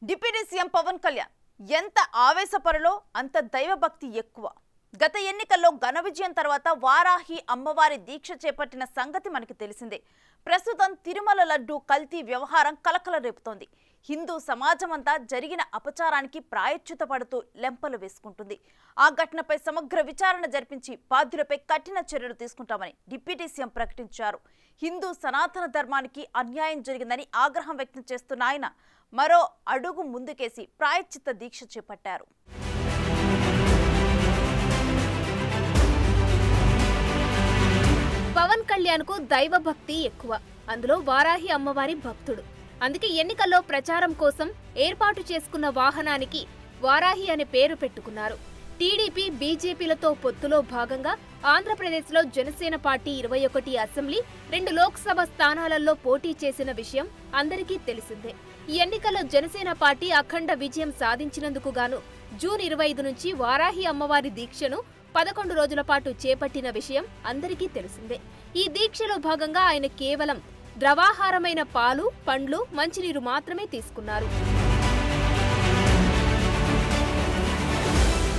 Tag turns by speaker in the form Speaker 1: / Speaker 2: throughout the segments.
Speaker 1: Deputy CM Pawan Kalyan ఎంత ఆవేశపరులో అంత దైవభక్తి ఎక్కువ. గత ఎన్నికల్లో ఘన విజయం తర్వాత వారాహి అమ్మవారి దీక్ష చేపట్టిన సంగతి మనకి తెలిసిందే. ప్రస్తుతం తిరుమల లడ్డు కల్తీ వ్యవహారం కలకల రేపుతోంది. హిందూ సమాజమంతా జరిగిన అపచారానికి ప్రాయశ్చిత పడుతూ లెంపలు వేసుకుంటుంది. ఆ ఘటనపై సమగ్ర విచారణ జరిపించి బాధ్యులపై కఠిన చర్యలు తీసుకుంటామని డిప్యూటీ సీఎం ప్రకటించారు. హిందూ సనాతన ధర్మానికి అన్యాయం జరిగిందని ఆగ్రహం వ్యక్తం చేస్తున్న ఆయన మరో అడుగు ముందుకేసి ప్రాయశ్చిత్త దీక్ష చేపట్టారు.
Speaker 2: పవన్ కళ్యాణ్ కు దైవభక్తి ఎక్కువ. అందులో వారాహి అమ్మవారి భక్తుడు. అందుకే ఎన్నికల్లో ప్రచారం కోసం ఏర్పాటు చేసుకున్న వాహనానికి వారాహి అనే పేరు పెట్టుకున్నారు. టీడీపీ బీజేపీలతో పొత్తులో భాగంగా ఆంధ్రప్రదేశ్లో జనసేన పార్టీ 21 అసెంబ్లీ 2 లోక్సభ స్థానాలలో పోటీ చేసిన విషయం అందరికీ తెలిసిందే. ఈ ఎన్నికల్లో జనసేన పార్టీ అఖండ విజయం సాధించినందుకు గాను జూన్ 25 నుంచి వారాహి అమ్మవారి దీక్షను 11 రోజుల పాటు చేపట్టిన విషయం అందరికీ తెలిసిందే. ఈ దీక్షలో భాగంగా ఆయన కేవలం ద్రవాహారమైన పాలు, పండ్లు, మంచినీరు మాత్రమే తీసుకున్నారు.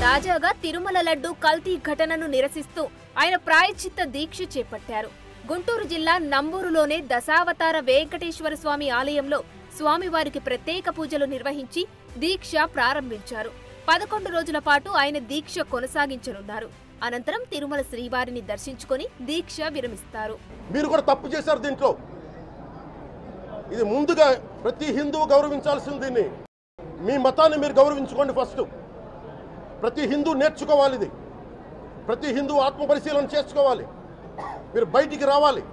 Speaker 2: తాజాగా తిరుమల లడ్డు కల్తీ ఘటనను నిరసిస్తూ ఆయన ప్రాయశ్చిత్త దీక్ష చేపట్టారు. గుంటూరు జిల్లా నంబూరులోనే దశావతార వెంకటేశ్వర స్వామి ఆలయంలో స్వామివారికి ప్రత్యేక పూజలు నిర్వహించి దీక్ష ప్రారంభించారు. 11 రోజుల పాటు ఆయన దీక్ష కొనసాగించనున్నారు. అనంతరం తిరుమల శ్రీవారిని దర్శించుకొని దీక్ష విరమిస్తారు.
Speaker 3: మీరు కూడా తప్పు చేశారు దీంట్లో. ఇది ముందుగా ప్రతి హిందువు గౌరవించాల్సింది. దీన్ని మీ మతాన్ని మీరు గౌరవించుకోండి. ఫస్ట్ ప్రతి హిందూ నేర్చుకోవాలి. ఇది ప్రతి హిందూ ఆత్మ పరిశీలన చేసుకోవాలి. మీరు బయటికి రావాలి.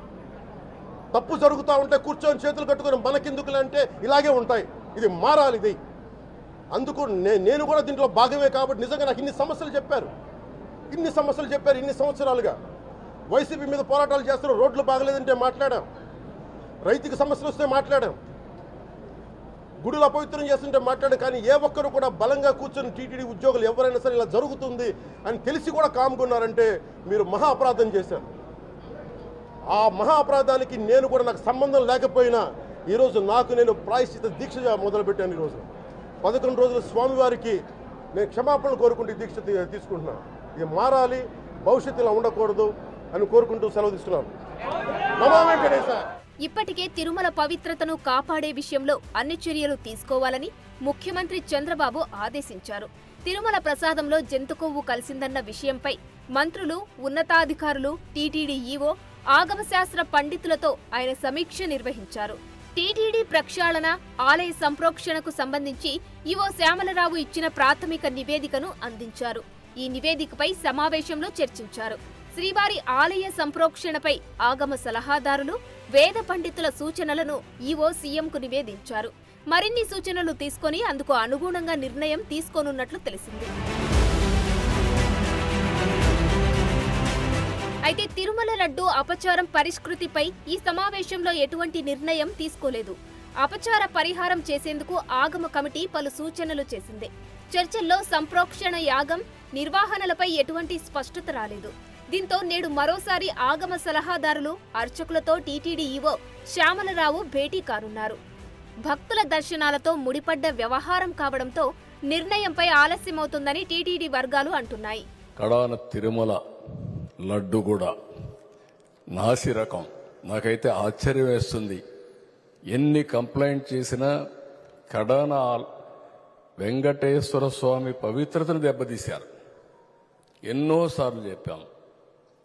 Speaker 3: తప్పు జరుగుతూ ఉంటే కూర్చొని చేతులు కట్టుకొని మనకెందుకులే అంటే ఇలాగే ఉంటాయి. ఇది మారాలి. ఇది అందుకు నేను కూడా దీంట్లో భాగమే. కాబట్టి నిజంగా నాకు ఇన్ని సమస్యలు చెప్పారు. ఇన్ని సంవత్సరాలుగా వైసీపీ మీద పోరాటాలు చేస్తారు. రోడ్లు బాగలేదంటే మాట్లాడాం, రైతుకి సమస్యలు వస్తే మాట్లాడాం, గుడులు అపవిత్రం చేస్తుంటే మాట్లాడాం. కానీ ఏ ఒక్కరు కూడా బలంగా కూర్చొని టీటీడీ ఉద్యోగులు ఎవరైనా సరే ఇలా జరుగుతుంది అని తెలిసి కూడా కామ్కున్నారంటే మీరు మహా అపరాధం చేశారు. ఆ మహా అపరాధానికి నేను కూడా నాకు సంబంధం లేకపోయినా ఈరోజు నేను ప్రాయశ్చిత్త దీక్ష మొదలుపెట్టాను. ఈరోజు 11 రోజులు స్వామివారికి నేను క్షమాపణలు కోరుకుంటూ దీక్ష తీసుకుంటున్నాను. ఇది మారాలి, భవిష్యత్తులో ఉండకూడదు అని కోరుకుంటూ సెలవు తీసుకున్నాను. నమో వెంకటేశ్వర.
Speaker 2: ఇప్పటికే తిరుమల పవిత్రతను కాపాడే విషయంలో అన్ని చర్యలు తీసుకోవాలని ముఖ్యమంత్రి చంద్రబాబు ఆదేశించారు. తిరుమల ప్రసాదంలో జంతు కొవ్వు కలిసిందన్న విషయంపై మంత్రులు, ఉన్నతాధికారులు, టీటీడీ ఈవో, ఆగమశాస్త్ర పండితులతో ఆయన సమీక్ష నిర్వహించారు. టీటీడీ ప్రక్షాళన, ఆలయ సంప్రోక్షణకు సంబంధించి ఈవో శ్యామలరావు ఇచ్చిన ప్రాథమిక నివేదికను అందించారు. ఈ నివేదికపై సమావేశంలో చర్చించారు. శ్రీవారి ఆలయ సంప్రోక్షణపై ఆగమ సలహాదారులు, వేద పండితుల సూచనలను ఈవో సీఎంకు నివేదించారు. మరిన్ని సూచనలు తీసుకొని అందుకు అనుగుణంగా నిర్ణయం తీసుకోనున్నట్లు తెలిసింది. అయితే తిరుమల లడ్డు అపచారం పరిష్కృతిపై ఈ సమావేశంలో ఎటువంటి నిర్ణయం తీసుకోలేదు. అపచార పరిహారం చేసేందుకు ఆగమ కమిటీ పలు సూచనలు చేసింది. చర్చల్లో సంప్రోక్షణ యాగం నిర్వహణలపై ఎటువంటి స్పష్టత రాలేదు. దీంతో నేడు మరోసారి ఆగమ సలహాదారులు, అర్చకులతో టీటీడీ ఈవో శ్యామలరావు భేటీ కానున్నారు. భక్తుల దర్శనాలతో ముడిపడ్డ వ్యవహారం కావడంతో నిర్ణయంపై ఆలస్యమవుతుందని టీటీడీ వర్గాలు అంటున్నాయి.
Speaker 4: కడాన తిరుమల లడ్డు కూడా నాసి రకం. నాకైతే ఆశ్చర్యం వేస్తుంది. ఎన్ని కంప్లైంట్ చేసినా కడాన వెంకటేశ్వర స్వామి పవిత్రతను దెబ్బతీశారు. ఎన్నోసార్లు చెప్పాం.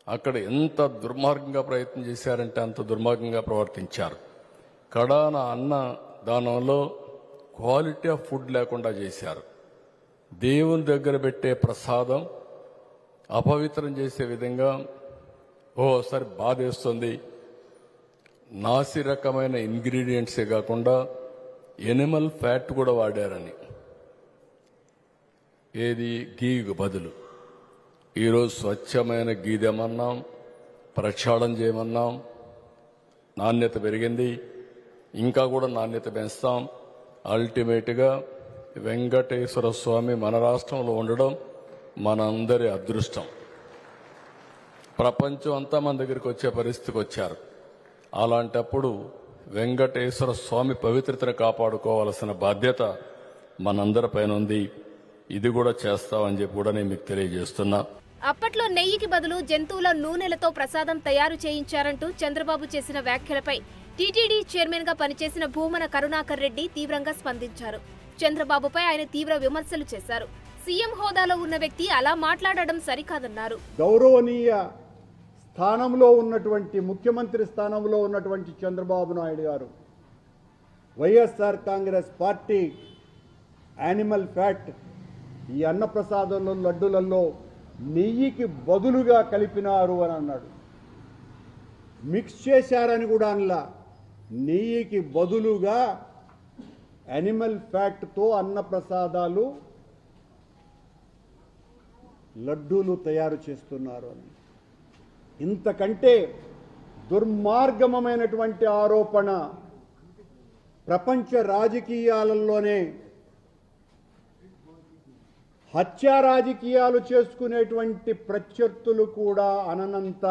Speaker 4: అక్కడ ఎంత దుర్మార్గంగా ప్రయత్నం చేశారంటే అంత దుర్మార్గంగా ప్రవర్తించారు. కడాన అన్న దానంలో క్వాలిటీ ఆఫ్ ఫుడ్ లేకుండా చేశారు. దేవుని దగ్గర పెట్టే ప్రసాదం అపవిత్రం చేసే విధంగా ఓసారి బాధేస్తుంది. నాసి రకమైన ఇంగ్రీడియంట్సే కాకుండా ఎనిమల్ ఫ్యాట్ కూడా వాడారని, ఏది గీకు బదులు. ఈరోజు స్వచ్ఛమైన గీ తెమన్నాం, ప్రక్షాళన చేయమన్నాం. నాణ్యత పెరిగింది, ఇంకా కూడా నాణ్యత పెంచుతాం. అల్టిమేట్గా వెంకటేశ్వర స్వామి మన రాష్ట్రంలో ఉండడం మనందరి అదృష్టం. ప్రపంచం అంతా మన దగ్గరికి వచ్చే పరిస్థితికి వచ్చారు. అలాంటప్పుడు వెంకటేశ్వర స్వామి పవిత్రతను కాపాడుకోవాల్సిన బాధ్యత మనందరిపైన ఉంది. ఇది కూడా చేస్తామని చెప్పి కూడా నేను మీకు తెలియజేస్తున్నా.
Speaker 2: అప్పట్లో నెయ్యికి బదులు జంతువుల నూనెలతో ప్రసాదం తయారు చేయించారంటూ చంద్రబాబు చేసిన వ్యాఖ్యలపై టీటీడీ చైర్మన్ గా పనిచేసిన భూమన కరుణాకర్ రెడ్డి తీవ్రంగా స్పందించారు. చంద్రబాబుపై ఆయన తీవ్ర విమర్శలు చేశారు. సీఎం హోదాలో ఉన్న వ్యక్తి అలా మాట్లాడడం సరికాదన్నారు.
Speaker 5: గౌరవనీయ స్థానంలో ఉన్నటువంటి ముఖ్యమంత్రి స్థానంలో ఉన్నటువంటి చంద్రబాబు నాయుడు గారు YSR Congress party animal fat ఈ అన్నప్రసాదంలో లడ్డులలో నెయ్యికి బదులుగా కలిపినారు అని అన్నాడు. మిక్స్ చేశారని కూడా అనలా, నెయ్యికి బదులుగా యానిమల్ ఫ్యాట్తో అన్నప్రసాదాలు లడ్డూలు తయారు చేస్తున్నారు అని. ఇంతకంటే దుర్మార్గమైనటువంటి ఆరోపణ ప్రపంచ రాజకీయాలలోనే హత్యా రాజకీయాలు చేసుకునేటువంటి ప్రత్యర్థులు కూడా అననంత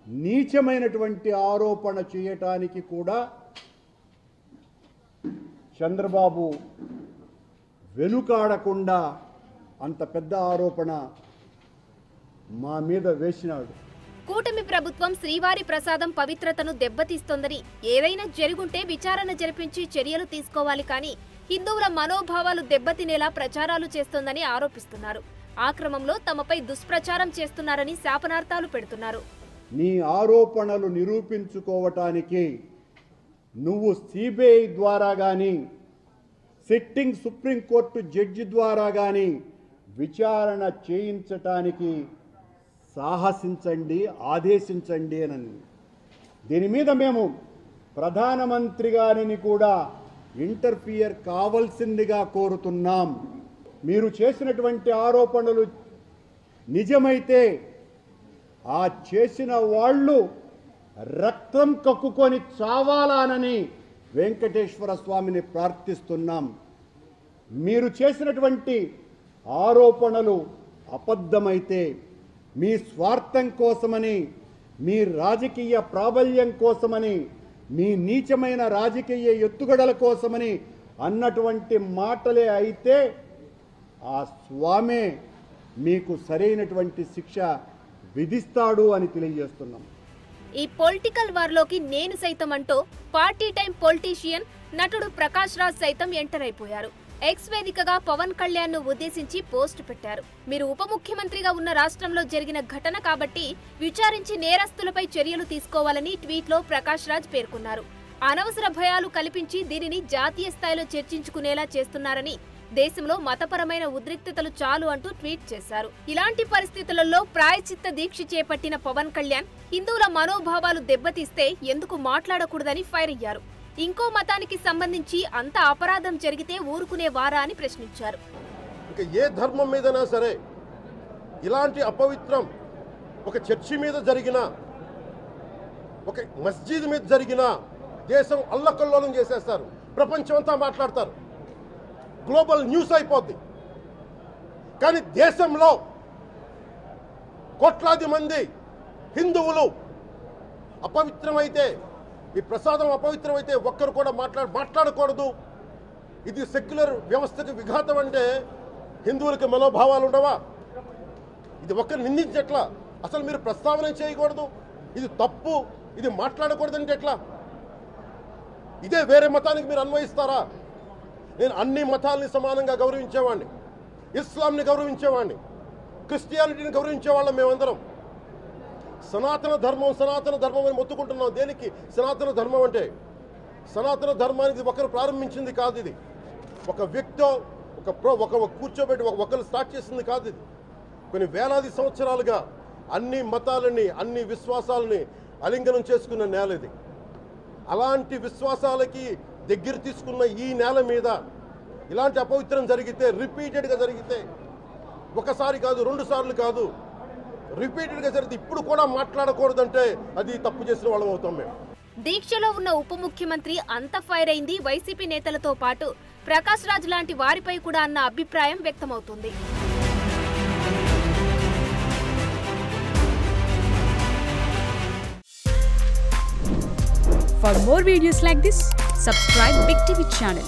Speaker 5: నీచమైనటువంటి ఆరోపణ చేయటానికి కూడా చంద్రబాబు వెనుకాడకుండా అంత పెద్ద ఆరోపణ మా మీద వేసినాడు.
Speaker 2: కూటమి ప్రభుత్వం శ్రీవారి ప్రసాదం పవిత్రతను దెబ్బతీస్తోందని, ఏదైనా జరుగుంటే విచారణ జరిపించి చర్యలు తీసుకోవాలి కానీ హిందువుల మనోభావాలు దెబ్బతినేలా ప్రచారాలు చేస్తోందని ఆరోపిస్తున్నారు. ఆ క్రమంలో తమపై దుష్ప్రచారం చేస్తున్నారని శాపనార్థాలు పెడుతున్నారు.
Speaker 5: నీ ఆరోపణలు నిరూపించుకోవటానికి నువ్వు సిబిఐ ద్వారా కానీ సిట్టింగ్ సుప్రీంకోర్టు జడ్జి ద్వారా కానీ విచారణ చేయించటానికి సాహసించండి, ఆదేశించండి అని. దీని మీద మేము ప్రధానమంత్రి గారిని కూడా ఇంటర్ఫియర్ కావాల్సిందిగా కోరుతున్నాం. మీరు చేసినటువంటి ఆరోపణలు నిజమైతే ఆ చేసిన వాళ్ళు రక్తం కక్కుకొని చావాలానని వెంకటేశ్వర స్వామిని ప్రార్థిస్తున్నాం. మీరు చేసినటువంటి ఆరోపణలు అబద్ధమైతే మీ స్వార్థం కోసమని, మీ రాజకీయ ప్రాబల్యం కోసమని, మీ నీచమైన రాజకీయ ఎత్తుగడల కోసమని అన్నటువంటి మాటలే అయితే ఆ స్వామే మీకు సరైనటువంటి శిక్ష విధిస్తాడు అని తెలియజేస్తున్నాం.
Speaker 2: ఈ పొలిటికల్ వార్లోకి నేను సైతం అంటూ పార్టీ టైం పొలిటీషియన్ నటుడు ప్రకాష్ రాజ్ సైతం ఎంటర్ అయిపోయారు. ఎక్స్ వేదికగా పవన్ కళ్యాణ్ ను ఉద్దేశించి పోస్ట్ పెట్టారు. మీరు ఉప ముఖ్యమంత్రిగా ఉన్న రాష్ట్రంలో జరిగిన ఘటన కాబట్టి విచారించి నేరస్తులపై చర్యలు తీసుకోవాలని ట్వీట్లో ప్రకాష్ రాజ్ పేర్కొన్నారు. అనవసర భయాలు కల్పించి దీనిని జాతీయ స్థాయిలో చర్చించుకునేలా చేస్తున్నారని, దేశంలో మతపరమైన ఉద్రిక్తతలు చాలు అంటూ ట్వీట్ చేశారు. ఇలాంటి పరిస్థితులలో ప్రాయశ్చిత్త దీక్ష చేపట్టిన పవన్ కళ్యాణ్ హిందువుల మనోభావాలు దెబ్బతీస్తే ఎందుకు మాట్లాడకూడదని ఫైర్ అయ్యారు. ఇంకో మతానికి సంబంధించి అంత అపరాధం జరిగితే ఊరుకునే వారా అని ప్రశ్నించారు.
Speaker 3: ఇక ఏ ధర్మం మీదైనా సరే ఇలాంటి అపవిత్రం ఒక చర్చి మీద జరిగిన, ఒక మస్జిద్ మీద జరిగిన దేశం అల్లకల్లోలం చేసేస్తారు. ప్రపంచం అంతా మాట్లాడతారు, గ్లోబల్ న్యూస్ అయిపోద్ది. కానీ దేశంలో కోట్లాది మంది హిందువులు అపవిత్రమైతే, ఈ ప్రసాదం అపవిత్రమైతే ఒక్కరు కూడా మాట్లాడకూడదు. ఇది సెక్యులర్ వ్యవస్థకు విఘాతం అంటే హిందువులకి మనోభావాలు ఉండవా? ఇది ఒక్కరు నిందించట్లా, అసలు మీరు ప్రస్తావన చేయకూడదు, ఇది తప్పు, ఇది మాట్లాడకూడదు అంటే ఎట్లా? ఇదే వేరే మతానికి మీరు అన్వయిస్తారా? నేను అన్ని మతాలని సమానంగా గౌరవించేవాడిని, ఇస్లాంని గౌరవించేవాడిని, క్రిస్టియానిటీని గౌరవించేవాళ్ళం మేమందరం. సనాతన ధర్మం అని మొత్తుకుంటున్నాం. దేనికి సనాతన ధర్మం అంటే? సనాతన ధర్మానికి ఒకరు ప్రారంభించింది కాదు. ఇది ఒక వ్యక్తో ఒక కూర్చోబెట్టి ఒకరు స్టార్ట్ చేసింది కాదు. ఇది కొన్ని వేలాది సంవత్సరాలుగా అన్ని మతాలని, అన్ని విశ్వాసాలని అలింగనం చేసుకున్న నేల ఇది. అలాంటి విశ్వాసాలకి దగ్గర తీసుకున్న ఈ నేల మీద ఇలాంటి అపవిత్రం జరిగితే, రిపీటెడ్గా జరిగితే, ఒకసారి కాదు, 2 సార్లు కాదు, రిపీటెడ్గా జరిగితే ఇప్పుడు కూడా మాట్లాడకూడదంటే అది తప్పు చేసిన వాళ్ళం అవుతాం మేము.
Speaker 2: దీక్షలో ఉన్న ఉప ముఖ్యమంత్రి అంత ఫైర్ అయింది వైసీపీ నేతలతో పాటు ప్రకాష్ రాజ్ లాంటి వారిపై కూడా అన్న అభిప్రాయం వ్యక్తమవుతుంది.
Speaker 6: For more videos like this, subscribe Big TV channel.